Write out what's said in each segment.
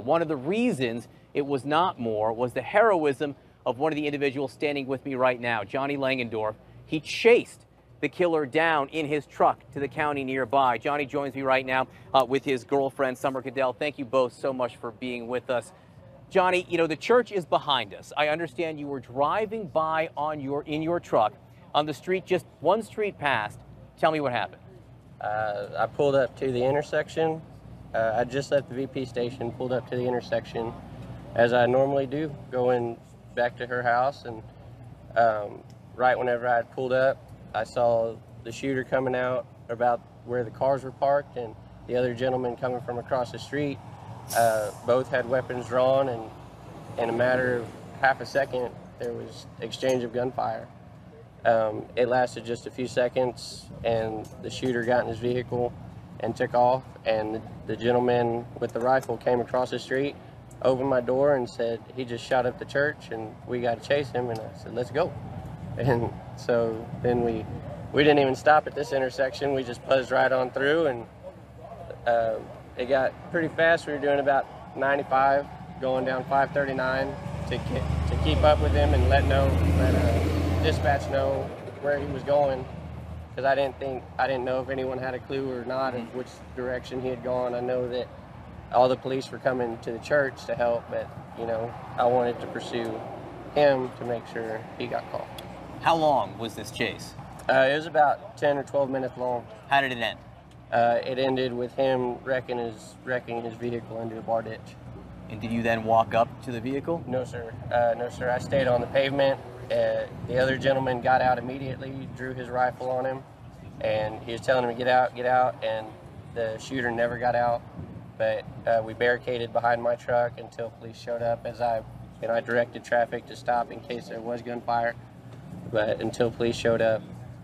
One of the reasons it was not more was the heroism of one of the individuals standing with me right now, Johnnie Langendorff. He chased the killer down in his truck to the county nearby. Johnnie joins me right now with his girlfriend, Summer Goodell. Thank you both so much for being with us. Johnnie, you know, the church is behind us. I understand you were driving by in your truck on the street, just one street past. Tell me what happened. I pulled up to the intersection. I just left the VP station, pulled up to the intersection as I normally do, going back to her house. And right whenever I had pulled up, I saw the shooter coming out about where the cars were parked and the other gentleman coming from across the street. Both had weapons drawn, and in a matter of half a second, there was exchange of gunfire. It lasted just a few seconds, and the shooter got in his vehicle and took off, and the gentleman with the rifle came across the street, opened my door and said he just shot up the church and we got to chase him. And I said, let's go. And so then we didn't even stop at this intersection. We just buzzed right on through, and it got pretty fast. We were doing about 95 going down 539 to keep up with him and let dispatch know where he was going, because I didn't know if anyone had a clue or not of which direction he had gone. I know that all the police were coming to the church to help, but you know, I wanted to pursue him to make sure he got caught. How long was this chase? It was about 10 or 12 minutes long. How did it end? It ended with him wrecking his vehicle into a bar ditch. And did you then walk up to the vehicle? No, sir. No, sir. I stayed on the pavement. The other gentleman got out immediately, drew his rifle on him, and he was telling him to get out, and the shooter never got out. But we barricaded behind my truck until police showed up, as I directed traffic to stop in case there was gunfire. But until police showed up,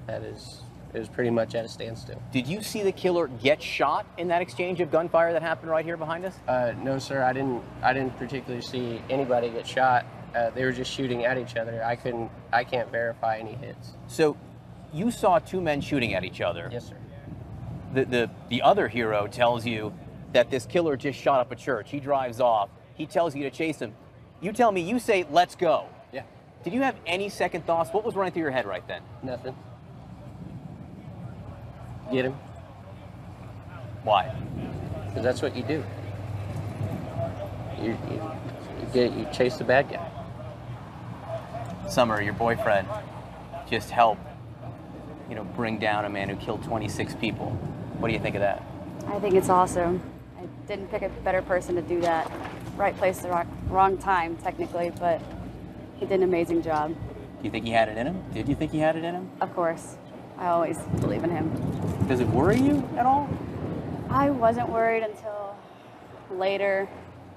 it was pretty much at a standstill. Did you see the killer get shot in that exchange of gunfire that happened right here behind us? No, sir. I didn't particularly see anybody get shot. They were just shooting at each other. I can't verify any hits. So you saw two men shooting at each other. Yes, sir. The other hero tells you that this killer just shot up a church. He drives off. He tells you to chase him. You tell me, you say, let's go. Yeah. Did you have any second thoughts? What was running through your head right then? Nothing. Get him. Why? Because that's what you do. You chase the bad guy. Summer, your boyfriend, just helped, bring down a man who killed 26 people. What do you think of that? I think it's awesome. I didn't pick a better person to do that. Right place, the wrong time, technically, but he did an amazing job. Do you think he had it in him? Did you think he had it in him? Of course. I always believe in him. Does it worry you at all? I wasn't worried until later,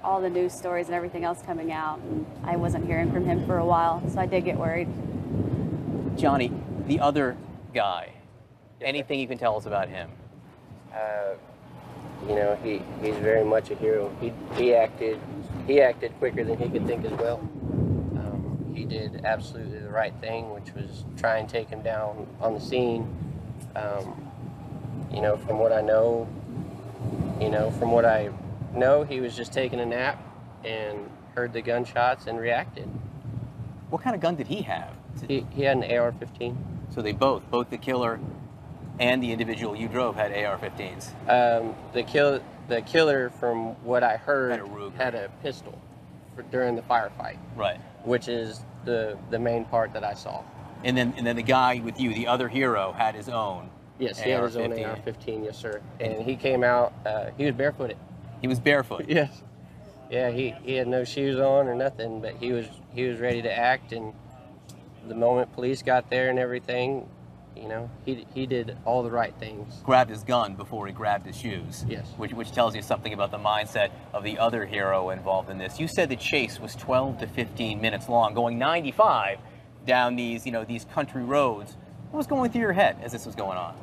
all the news stories and everything else coming out, and I wasn't hearing from him for a while, so I did get worried. Johnnie, the other guy, anything you can tell us about him? He's very much a hero. He acted quicker than he could think as well. He did absolutely the right thing, which was try and take him down on the scene. From what I know, he was just taking a nap and heard the gunshots and reacted. What kind of gun did he have? He had an AR-15. So they both the killer and the individual you drove had AR-15s. The killer, from what I heard, had a pistol during the firefight. Right. Which is the main part that I saw. And then the guy with you, the other hero, had his own. Yes, he had his own AR-15. Yes, sir. And he came out. He was barefooted. He was barefoot. Yes. Yeah, he had no shoes on or nothing, but he was ready to act. And the moment police got there and everything, he did all the right things. Grabbed his gun before he grabbed his shoes. Yes. Which tells you something about the mindset of the other hero involved in this. You said the chase was 12 to 15 minutes long, going 95 down these country roads. What was going through your head as this was going on?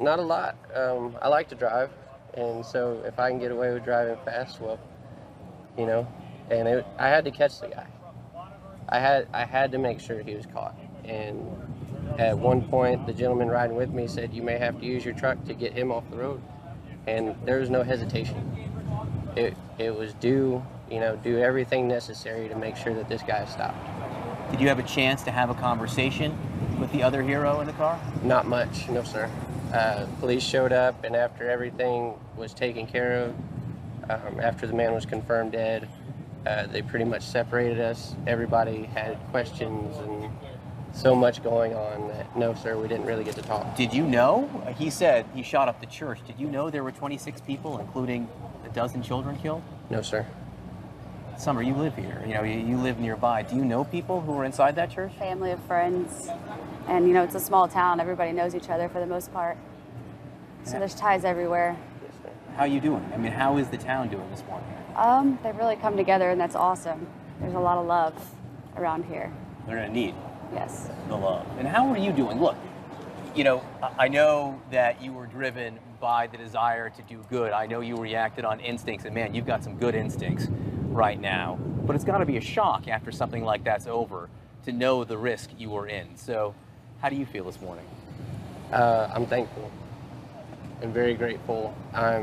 Not a lot. I like to drive, and so if I can get away with driving fast, well, I had to catch the guy. I had to make sure he was caught. And at one point, the gentleman riding with me said, "You may have to use your truck to get him off the road." And there was no hesitation. it was do everything necessary to make sure that this guy stopped. Did you have a chance to have a conversation with the other hero in the car? Not much, no sir. Police showed up, and after everything was taken care of, after the man was confirmed dead, they pretty much separated us. Everybody had questions and so much going on that, no sir, we didn't really get to talk. Did you know? He said he shot up the church. Did you know there were 26 people, including a dozen children killed? No sir. Summer, you live here. You live nearby. Do you know people who were inside that church? Family of friends. And, it's a small town. Everybody knows each other for the most part. So there's ties everywhere. Yes, sir. How you doing? I mean, how is the town doing this morning? They really come together, and that's awesome. There's a lot of love around here. They're going to need Yes. the love. And how are you doing? Look, I know that you were driven by the desire to do good. I know you reacted on instincts, and man, you've got some good instincts right now. But it's got to be a shock after something like that's over to know the risk you were in. So how do you feel this morning? I'm thankful and very grateful. I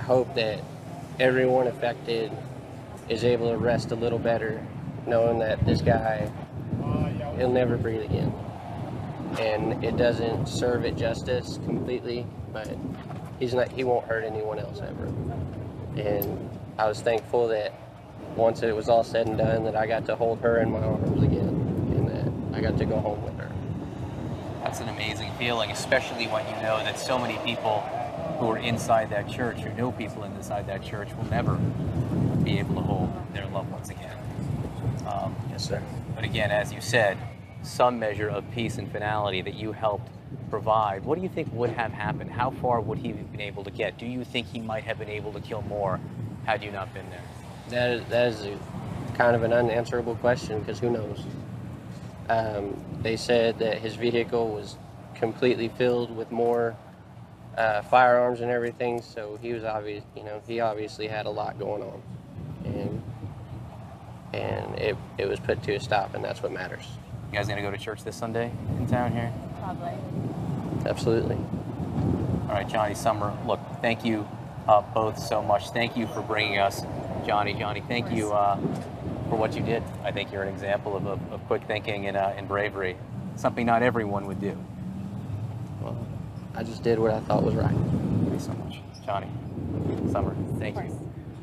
hope that everyone affected is able to rest a little better, knowing that this guy, he'll never breathe again. And it doesn't serve it justice completely, but he won't hurt anyone else ever. And I was thankful that once it was all said and done, that I got to hold her in my arms again, and that I got to go home with her. That's an amazing feeling, especially when you know that so many people who are inside that church, who know people inside that church, will never be able to hold their loved ones again. Yes, sir. But again, as you said, some measure of peace and finality that you helped provide. What do you think would have happened? How far would he have been able to get? Do you think he might have been able to kill more had you not been there? That is kind of an unanswerable question, because who knows? They said that his vehicle was completely filled with more firearms and everything, so he was he obviously had a lot going on, and it was put to a stop, and that's what matters. You guys gonna go to church this Sunday in town here? Probably. Absolutely. All right, Johnny, Summer, look, thank you both so much. Thank you for bringing us Johnny. Johnny, thank you for what you did. I think you're an example of quick thinking and bravery, something not everyone would do. Well, I just did what I thought was right. Thank you so much. Johnny, Summer, thank you.